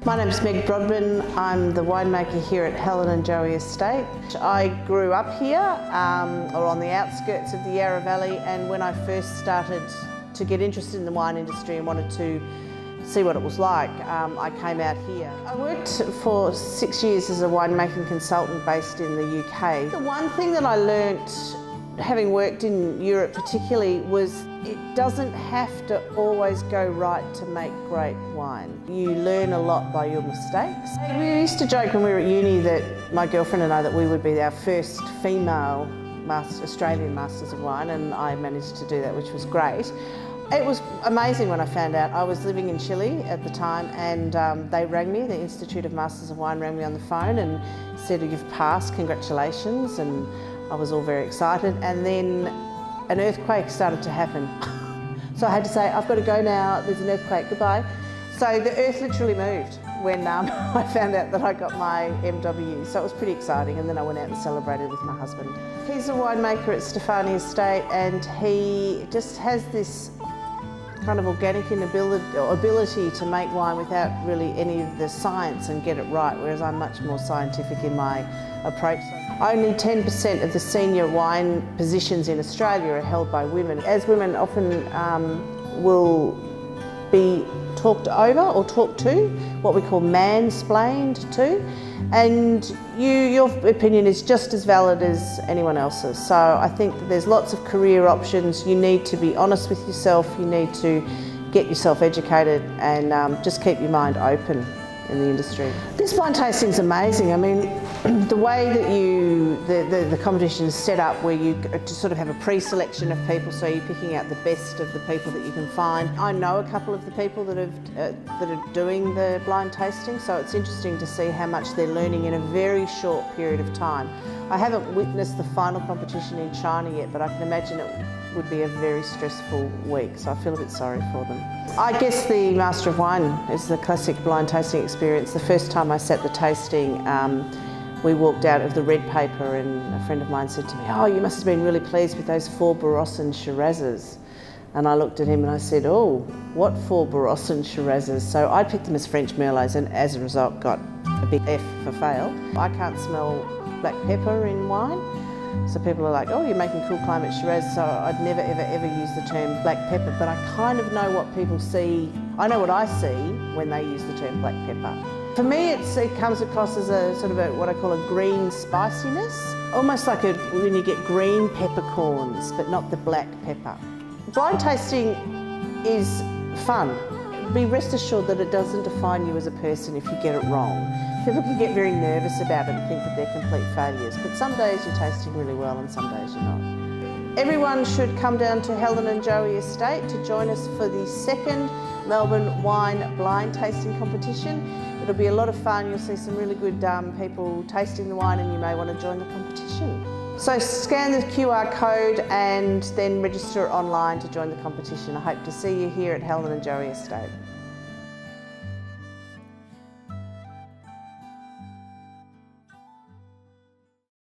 My name's Brodtmann. I'm the winemaker here at Helen and Joey Estate. I grew up here, or on the outskirts of the Yarra Valley, and when I first started to get interested in the wine industry and wanted to see what it was like, I came out here. I worked for 6 years as a winemaking consultant based in the UK. The one thing that I learnt, having worked in Europe particularly, was it doesn't have to always go right to make great wine. You learn a lot by your mistakes. We used to joke when we were at uni that my girlfriend and I that we would be our first female Australian Masters of Wine, and I managed to do that, which was great. It was amazing when I found out. I was living in Chile at the time, and they rang me, the Institute of Masters of Wine rang me on the phone and said, "You've passed, congratulations," and I was all very excited. And then an earthquake started to happen. So I had to say, "I've got to go now, there's an earthquake, goodbye." So the earth literally moved when I found out that I got my MW. So it was pretty exciting, and then I went out and celebrated with my husband. He's a winemaker at Stefani Estate, and he just has this kind of organic ability to make wine without really any of the science and get it right, whereas I'm much more scientific in my approach. Only 10% of the senior wine positions in Australia are held by women. As women often will be talked over or talked to, what we call mansplained to, and your opinion is just as valid as anyone else's. So I think that there's lots of career options. You need to be honest with yourself, you need to get yourself educated, and just keep your mind open in the industry. This blind tasting is amazing. I mean, the way that the competition is set up, where you just sort of have a pre-selection of people, so you're picking out the best of the people that you can find. I know a couple of the people that are doing the blind tasting, so it's interesting to see how much they're learning in a very short period of time. I haven't witnessed the final competition in China yet, but I can imagine it would be a very stressful week, so I feel a bit sorry for them. I guess the Master of Wine is the classic blind tasting experience. The first time I sat the tasting, we walked out of the red paper, and a friend of mine said to me, "Oh, you must have been really pleased with those 4 Barossa Shirazes." And I looked at him and I said, "Oh, what 4 Barossa Shirazes?" So I picked them as French Merlots, and as a result got a big F for fail. I can't smell black pepper in wine. So people are like, "Oh, you're making cool climate Shiraz," so I'd never ever use the term black pepper, but I kind of know what people see. I know what I see when they use the term black pepper. For me, it comes across as a sort of what I call a green spiciness, almost like when you get green peppercorns, but not the black pepper. Blind tasting is fun. Be rest assured that it doesn't define you as a person if you get it wrong. People can get very nervous about it and think that they're complete failures, but some days you're tasting really well and some days you're not. Everyone should come down to Helen and Joey Estate to join us for the 2nd Melbourne Wine Blind Tasting Competition. It'll be a lot of fun. You'll see some really good people tasting the wine, and you may want to join the competition. So scan the QR code and then register online to join the competition. I hope to see you here at Helen and Joey Estate.